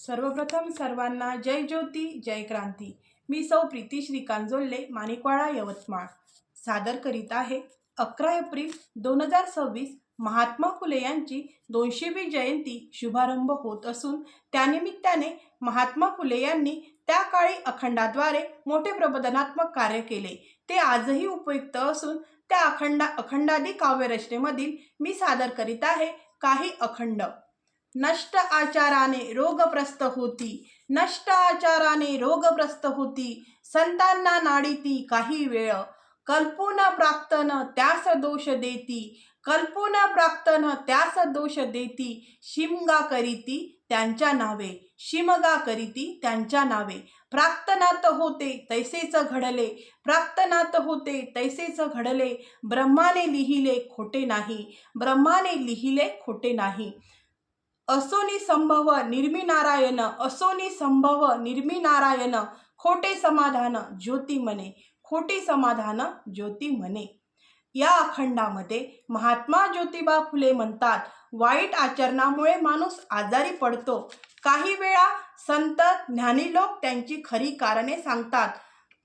सर्वप्रथम सर्वांना जय ज्योती जय क्रांती। मी सौ प्रीती श्रीकांत जोल्ले, माणिकवाडा, यवतमाळ सादर करीत आहे 11 एप्रिल 2026 महात्मा फुले यांची 200वी जयंती शुभारंभ होत असून त्यानिमित्ताने महात्मा फुले यांनी त्या काळी अखंडाद्वारे मोठे प्रबोधनात्मक कार्य केले, ते आजही उपयुक्त असून त्या अखंडादी काव्यरचनेमधील मी सादर करीत आहे काही अखंड। नष्ट आचाराने रोगप्रस्त होती, नष्ट आचाराने रोगप्रस्त होती, संतांना नाडीती काही वेळ, कल्पून प्राक्तन त्यास दोष देती, कल्पून प्राक्तन त्यास दोष देती, शिमगा करीती त्यांच्या नावे, शिमगा करीती त्यांच्या नावे। प्राक्तनात होते तैसेच घडले, प्राक्तनात होते तैसेच घडले, ब्रह्माने लिहिले खोटे नाही, ब्रह्माने लिहिले खोटे नाही। असोनी संभव निर्मिनारायण, असोनी संभव निर्मिनारायण, खोटे समाधान ज्योती मने, खोटे समाधान ज्योती मने। या अखंडामध्ये महात्मा ज्योतिबा फुले म्हणतात, वाईट आचरणामुळे माणूस आजारी पडतो। काही वेळा संत ज्ञानी लोक त्यांची खरी कारणे सांगतात,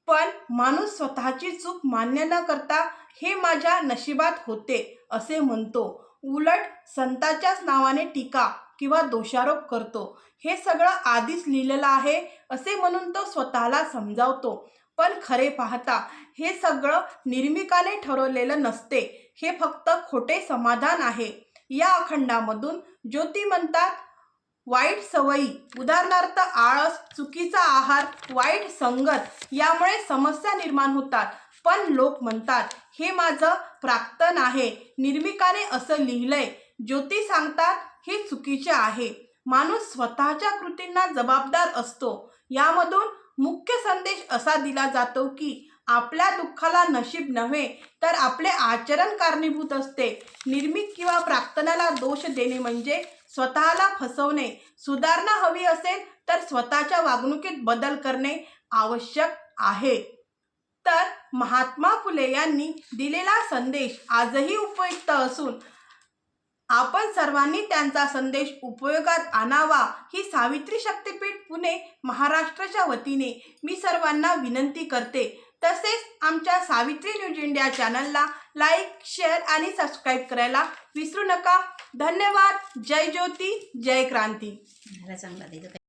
पण माणूस स्वतःची चूक मान्य न करता हे माझ्या नशिबात होते असे म्हणतो, उलट संताच्याच नावाने टीका किंवा दोषारोप करतो। हे सगळं आधीच लिहिलेलं आहे असे म्हणून तो स्वतःला समजावतो, पण खरे पाहता हे सगळं निर्मिकाने ठरवलेलं नसते, हे फक्त खोटे समाधान आहे। या अखंडामधून ज्योती म्हणतात, वाईट सवयी उदाहरणार्थ आळस, चुकीचा आहार, वाईट संगत यामुळे समस्या निर्माण होतात, पण लोक म्हणतात हे माझं प्राक्तन आहे, निर्मिकाने असं लिहिलंय। ज्योती सांगतात हे चुकीचे आहे, माणूस स्वतःच्या कृतींना जबाबदार असतो। यामधून मुख्य संदेश असा दिला जातो की आपल्या दुःखाला नशीब नव्हे तर आपले आचरण कारणीभूत असते। निर्मिक किंवा प्राक्तनाला दोष देणे म्हणजे स्वतःला फसवणे। सुधारणा हवी असेल तर स्वतःच्या वागणुकीत बदल करणे आवश्यक आहे। तर महात्मा फुले यांनी दिलेला संदेश आजही उपयुक्त असून आपण सर्वांनी त्यांचा संदेश उपयोगात आणावा ही सावित्री शक्तीपीठ पुणे महाराष्ट्राच्या वतीने मी सर्वांना विनंती करते। तसेच आमच्या सावित्री न्यूज इंडिया चॅनलला लाईक, शेअर आणि सबस्क्राईब करायला विसरू नका। धन्यवाद। जय ज्योती जय क्रांती।